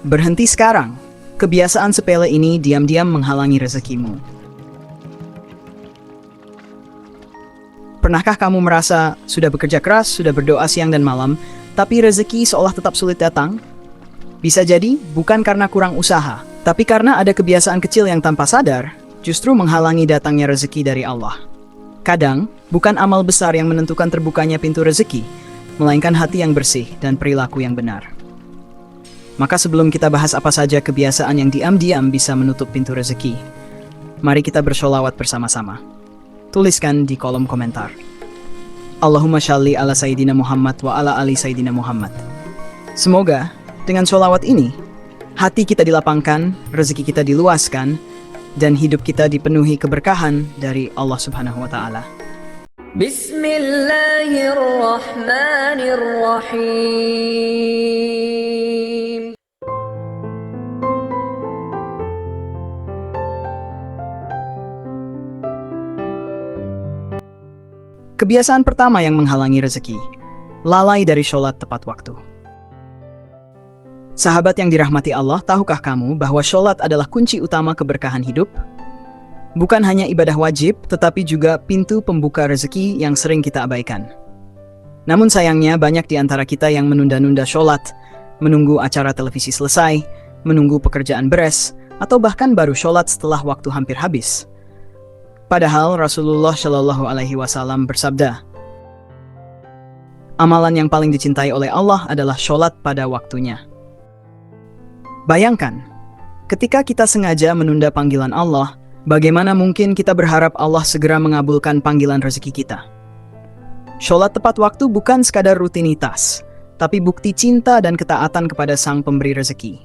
Berhenti sekarang. Kebiasaan sepele ini diam-diam menghalangi rezekimu. Pernahkah kamu merasa sudah bekerja keras, sudah berdoa siang dan malam, tapi rezeki seolah tetap sulit datang? Bisa jadi bukan karena kurang usaha, tapi karena ada kebiasaan kecil yang tanpa sadar justru menghalangi datangnya rezeki dari Allah. Kadang, bukan amal besar yang menentukan terbukanya pintu rezeki, melainkan hati yang bersih dan perilaku yang benar. Maka sebelum kita bahas apa saja kebiasaan yang diam-diam bisa menutup pintu rezeki, mari kita bersholawat bersama-sama. Tuliskan di kolom komentar. Allahumma shalli ala Sayyidina Muhammad wa ala ali Sayyidina Muhammad. Semoga dengan sholawat ini, hati kita dilapangkan, rezeki kita diluaskan, dan hidup kita dipenuhi keberkahan dari Allah Subhanahu wa Ta'ala. Bismillahirrahmanirrahim. Kebiasaan pertama yang menghalangi rezeki, lalai dari sholat tepat waktu. Sahabat yang dirahmati Allah, tahukah kamu bahwa sholat adalah kunci utama keberkahan hidup? Bukan hanya ibadah wajib, tetapi juga pintu pembuka rezeki yang sering kita abaikan. Namun sayangnya banyak di antara kita yang menunda-nunda sholat, menunggu acara televisi selesai, menunggu pekerjaan beres, atau bahkan baru sholat setelah waktu hampir habis. Padahal Rasulullah Shallallahu Alaihi Wasallam bersabda, amalan yang paling dicintai oleh Allah adalah sholat pada waktunya. Bayangkan, ketika kita sengaja menunda panggilan Allah, bagaimana mungkin kita berharap Allah segera mengabulkan panggilan rezeki kita? Sholat tepat waktu bukan sekadar rutinitas, tapi bukti cinta dan ketaatan kepada Sang Pemberi rezeki.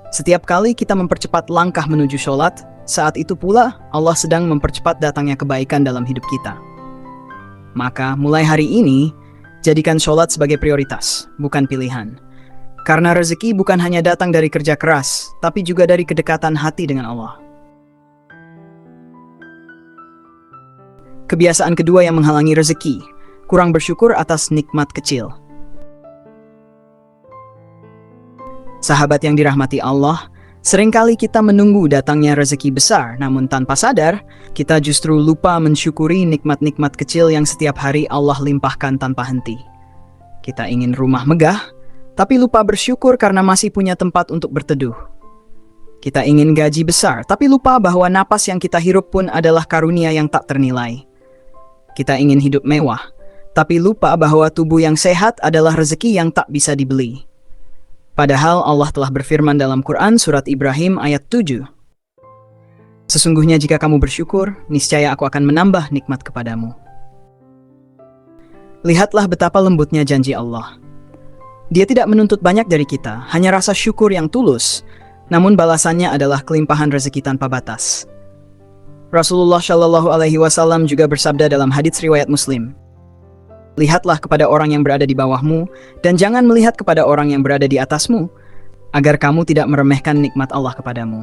Setiap kali kita mempercepat langkah menuju sholat, saat itu pula Allah sedang mempercepat datangnya kebaikan dalam hidup kita. Maka mulai hari ini, jadikan sholat sebagai prioritas, bukan pilihan. Karena rezeki bukan hanya datang dari kerja keras, tapi juga dari kedekatan hati dengan Allah. Kebiasaan kedua yang menghalangi rezeki, kurang bersyukur atas nikmat kecil. Sahabat yang dirahmati Allah, seringkali kita menunggu datangnya rezeki besar, namun tanpa sadar, kita justru lupa mensyukuri nikmat-nikmat kecil yang setiap hari Allah limpahkan tanpa henti. Kita ingin rumah megah, tapi lupa bersyukur karena masih punya tempat untuk berteduh. Kita ingin gaji besar, tapi lupa bahwa napas yang kita hirup pun adalah karunia yang tak ternilai. Kita ingin hidup mewah, tapi lupa bahwa tubuh yang sehat adalah rezeki yang tak bisa dibeli. Padahal Allah telah berfirman dalam Quran surat Ibrahim ayat 7. Sesungguhnya jika kamu bersyukur, niscaya aku akan menambah nikmat kepadamu. Lihatlah betapa lembutnya janji Allah. Dia tidak menuntut banyak dari kita, hanya rasa syukur yang tulus, namun balasannya adalah kelimpahan rezeki tanpa batas. Rasulullah Shallallahu Alaihi Wasallam juga bersabda dalam hadits riwayat Muslim, lihatlah kepada orang yang berada di bawahmu, dan jangan melihat kepada orang yang berada di atasmu, agar kamu tidak meremehkan nikmat Allah kepadamu.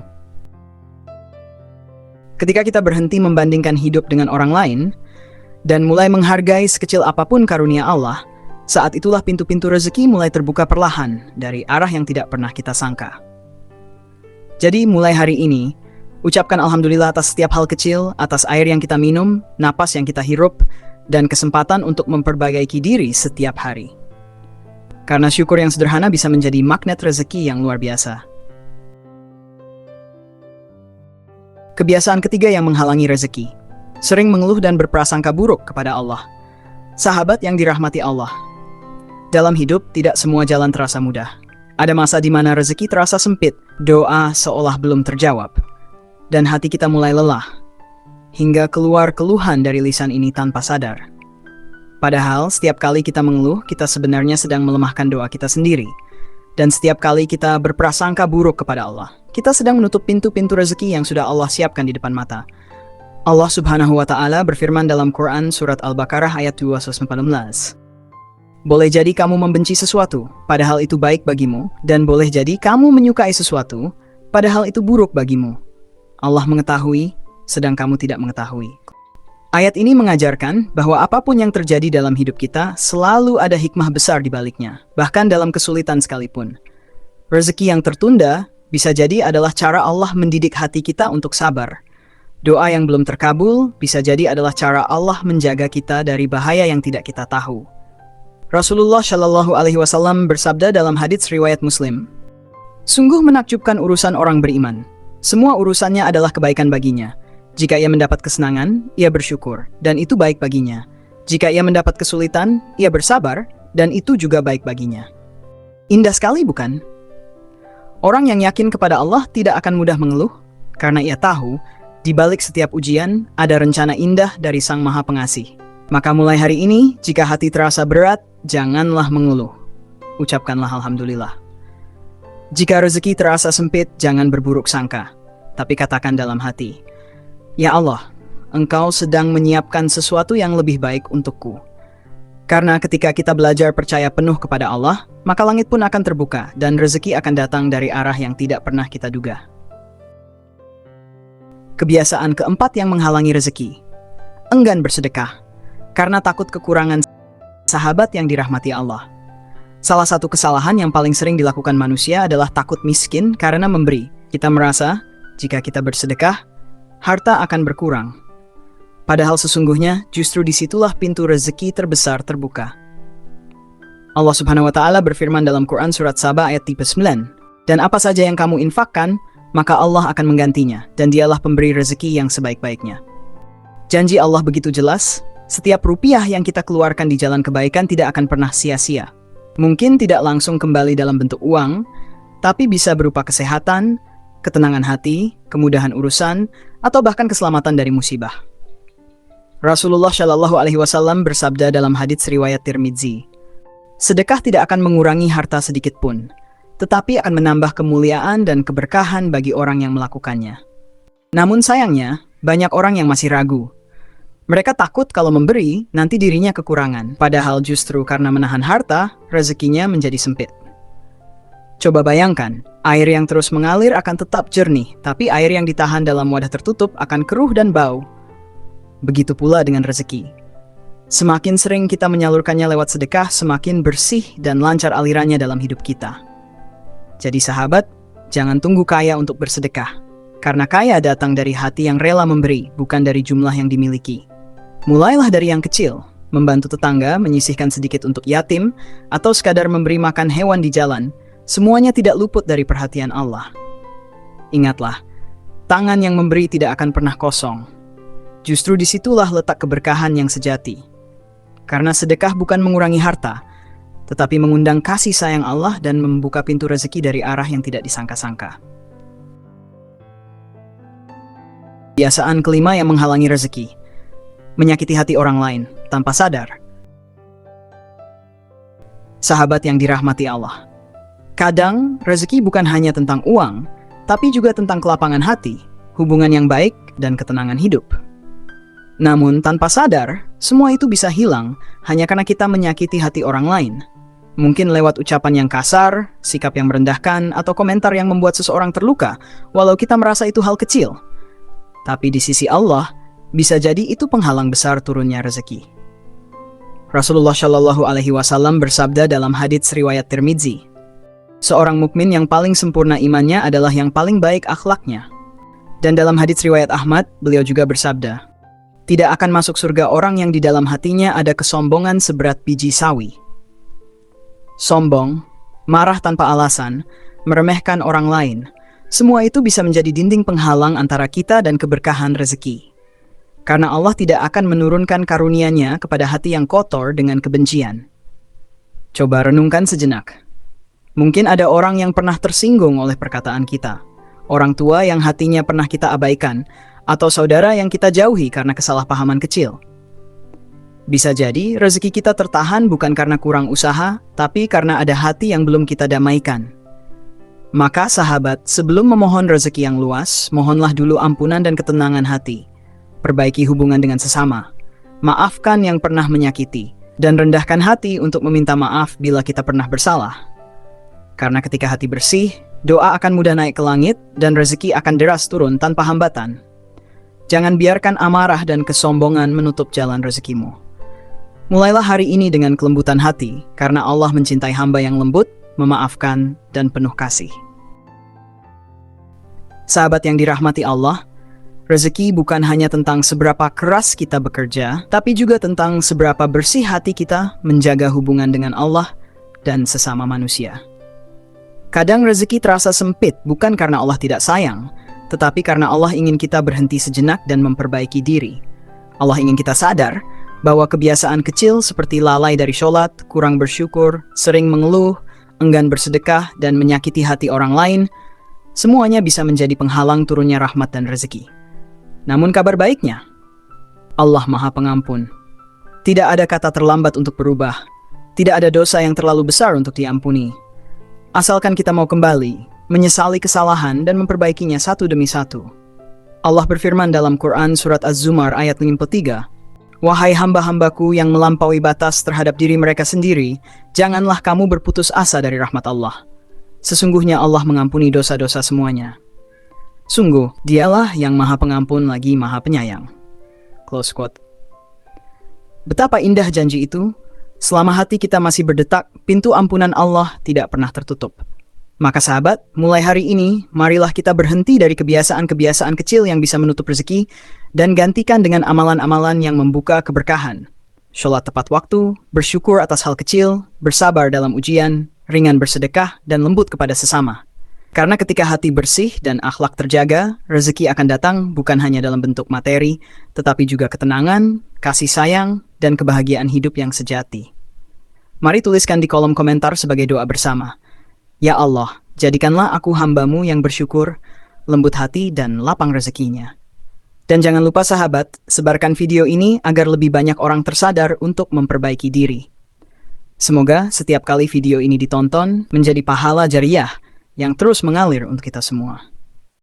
Ketika kita berhenti membandingkan hidup dengan orang lain, dan mulai menghargai sekecil apapun karunia Allah, saat itulah pintu-pintu rezeki mulai terbuka perlahan dari arah yang tidak pernah kita sangka. Jadi mulai hari ini, ucapkan Alhamdulillah atas setiap hal kecil, atas air yang kita minum, napas yang kita hirup, dan kesempatan untuk memperbaiki diri setiap hari. Karena syukur yang sederhana bisa menjadi magnet rezeki yang luar biasa. Kebiasaan ketiga yang menghalangi rezeki, sering mengeluh dan berprasangka buruk kepada Allah. Sahabat yang dirahmati Allah, dalam hidup tidak semua jalan terasa mudah. Ada masa di mana rezeki terasa sempit, doa seolah belum terjawab, dan hati kita mulai lelah, hingga keluar keluhan dari lisan ini tanpa sadar. Padahal setiap kali kita mengeluh, kita sebenarnya sedang melemahkan doa kita sendiri. Dan setiap kali kita berprasangka buruk kepada Allah, kita sedang menutup pintu-pintu rezeki yang sudah Allah siapkan di depan mata. Allah Subhanahu wa Ta'ala berfirman dalam Quran surat Al-Baqarah ayat 214. Boleh jadi kamu membenci sesuatu, padahal itu baik bagimu, dan boleh jadi kamu menyukai sesuatu, padahal itu buruk bagimu. Allah mengetahui, sedang kamu tidak mengetahui. Ayat ini mengajarkan bahwa apapun yang terjadi dalam hidup kita, selalu ada hikmah besar di baliknya, bahkan dalam kesulitan sekalipun. Rezeki yang tertunda bisa jadi adalah cara Allah mendidik hati kita untuk sabar. Doa yang belum terkabul bisa jadi adalah cara Allah menjaga kita dari bahaya yang tidak kita tahu. Rasulullah Shallallahu Alaihi Wasallam bersabda dalam hadits riwayat Muslim, "Sungguh menakjubkan urusan orang beriman. Semua urusannya adalah kebaikan baginya. Jika ia mendapat kesenangan, ia bersyukur, dan itu baik baginya. Jika ia mendapat kesulitan, ia bersabar, dan itu juga baik baginya." Indah sekali, bukan? Orang yang yakin kepada Allah tidak akan mudah mengeluh, karena ia tahu, di balik setiap ujian, ada rencana indah dari Sang Maha Pengasih. Maka mulai hari ini, jika hati terasa berat, janganlah mengeluh. Ucapkanlah Alhamdulillah. Jika rezeki terasa sempit, jangan berburuk sangka, tapi katakan dalam hati, "Ya Allah, Engkau sedang menyiapkan sesuatu yang lebih baik untukku." Karena ketika kita belajar percaya penuh kepada Allah, maka langit pun akan terbuka dan rezeki akan datang dari arah yang tidak pernah kita duga. Kebiasaan keempat yang menghalangi rezeki. Enggan bersedekah, karena takut kekurangan. Sahabat yang dirahmati Allah. Salah satu kesalahan yang paling sering dilakukan manusia adalah takut miskin karena memberi. Kita merasa, jika kita bersedekah, harta akan berkurang. Padahal sesungguhnya justru disitulah pintu rezeki terbesar terbuka. Allah Subhanahu wa Ta'ala berfirman dalam Quran Surat Saba ayat 9, "Dan apa saja yang kamu infakkan, maka Allah akan menggantinya, dan dialah pemberi rezeki yang sebaik-baiknya." Janji Allah begitu jelas, setiap rupiah yang kita keluarkan di jalan kebaikan tidak akan pernah sia-sia. Mungkin tidak langsung kembali dalam bentuk uang, tapi bisa berupa kesehatan, ketenangan hati, kemudahan urusan, atau bahkan keselamatan dari musibah. Rasulullah Shallallahu Alaihi Wasallam bersabda dalam hadits riwayat Tirmidzi, "Sedekah tidak akan mengurangi harta sedikit pun, tetapi akan menambah kemuliaan dan keberkahan bagi orang yang melakukannya." Namun sayangnya, banyak orang yang masih ragu. Mereka takut kalau memberi, nanti dirinya kekurangan. Padahal justru karena menahan harta, rezekinya menjadi sempit. Coba bayangkan, air yang terus mengalir akan tetap jernih, tapi air yang ditahan dalam wadah tertutup akan keruh dan bau. Begitu pula dengan rezeki. Semakin sering kita menyalurkannya lewat sedekah, semakin bersih dan lancar alirannya dalam hidup kita. Jadi sahabat, jangan tunggu kaya untuk bersedekah. Karena kaya datang dari hati yang rela memberi, bukan dari jumlah yang dimiliki. Mulailah dari yang kecil, membantu tetangga, menyisihkan sedikit untuk yatim, atau sekadar memberi makan hewan di jalan. Semuanya tidak luput dari perhatian Allah. Ingatlah, tangan yang memberi tidak akan pernah kosong. Justru disitulah letak keberkahan yang sejati. Karena sedekah bukan mengurangi harta, tetapi mengundang kasih sayang Allah dan membuka pintu rezeki dari arah yang tidak disangka-sangka. Kebiasaan kelima yang menghalangi rezeki. Menyakiti hati orang lain tanpa sadar. Sahabat yang dirahmati Allah. Kadang, rezeki bukan hanya tentang uang, tapi juga tentang kelapangan hati, hubungan yang baik, dan ketenangan hidup. Namun, tanpa sadar, semua itu bisa hilang hanya karena kita menyakiti hati orang lain. Mungkin lewat ucapan yang kasar, sikap yang merendahkan, atau komentar yang membuat seseorang terluka, walau kita merasa itu hal kecil. Tapi di sisi Allah, bisa jadi itu penghalang besar turunnya rezeki. Rasulullah Shallallahu Alaihi Wasallam bersabda dalam hadits riwayat Tirmidzi, "Seorang mukmin yang paling sempurna imannya adalah yang paling baik akhlaknya." Dan dalam hadits riwayat Ahmad, beliau juga bersabda, "Tidak akan masuk surga orang yang di dalam hatinya ada kesombongan seberat biji sawi." Sombong, marah tanpa alasan, meremehkan orang lain, semua itu bisa menjadi dinding penghalang antara kita dan keberkahan rezeki. Karena Allah tidak akan menurunkan karunia-Nya kepada hati yang kotor dengan kebencian. Coba renungkan sejenak. Mungkin ada orang yang pernah tersinggung oleh perkataan kita, orang tua yang hatinya pernah kita abaikan, atau saudara yang kita jauhi karena kesalahpahaman kecil. Bisa jadi rezeki kita tertahan bukan karena kurang usaha, tapi karena ada hati yang belum kita damaikan. Maka sahabat, sebelum memohon rezeki yang luas, mohonlah dulu ampunan dan ketenangan hati. Perbaiki hubungan dengan sesama. Maafkan yang pernah menyakiti, dan rendahkan hati untuk meminta maaf bila kita pernah bersalah. Karena ketika hati bersih, doa akan mudah naik ke langit, dan rezeki akan deras turun tanpa hambatan. Jangan biarkan amarah dan kesombongan menutup jalan rezekimu. Mulailah hari ini dengan kelembutan hati, karena Allah mencintai hamba yang lembut, memaafkan, dan penuh kasih. Sahabat yang dirahmati Allah, rezeki bukan hanya tentang seberapa keras kita bekerja, tapi juga tentang seberapa bersih hati kita menjaga hubungan dengan Allah dan sesama manusia. Kadang rezeki terasa sempit bukan karena Allah tidak sayang, tetapi karena Allah ingin kita berhenti sejenak dan memperbaiki diri. Allah ingin kita sadar bahwa kebiasaan kecil seperti lalai dari sholat, kurang bersyukur, sering mengeluh, enggan bersedekah, dan menyakiti hati orang lain, semuanya bisa menjadi penghalang turunnya rahmat dan rezeki. Namun kabar baiknya, Allah Maha Pengampun. Tidak ada kata terlambat untuk berubah. Tidak ada dosa yang terlalu besar untuk diampuni. Asalkan kita mau kembali, menyesali kesalahan dan memperbaikinya satu demi satu. Allah berfirman dalam Quran Surat Az-Zumar ayat 53, "Wahai hamba-hambaku yang melampaui batas terhadap diri mereka sendiri, janganlah kamu berputus asa dari rahmat Allah. Sesungguhnya Allah mengampuni dosa-dosa semuanya. Sungguh, dialah yang Maha Pengampun lagi Maha Penyayang." Close quote. Betapa indah janji itu. Selama hati kita masih berdetak, pintu ampunan Allah tidak pernah tertutup. Maka sahabat, mulai hari ini, marilah kita berhenti dari kebiasaan-kebiasaan kecil yang bisa menutup rezeki dan gantikan dengan amalan-amalan yang membuka keberkahan. Sholat tepat waktu, bersyukur atas hal kecil, bersabar dalam ujian, ringan bersedekah, dan lembut kepada sesama. Karena ketika hati bersih dan akhlak terjaga, rezeki akan datang bukan hanya dalam bentuk materi, tetapi juga ketenangan, kasih sayang, dan kebahagiaan hidup yang sejati. Mari tuliskan di kolom komentar sebagai doa bersama. Ya Allah, jadikanlah aku hamba-Mu yang bersyukur, lembut hati, dan lapang rezekinya. Dan jangan lupa sahabat, sebarkan video ini agar lebih banyak orang tersadar untuk memperbaiki diri. Semoga setiap kali video ini ditonton menjadi pahala jariah yang terus mengalir untuk kita semua.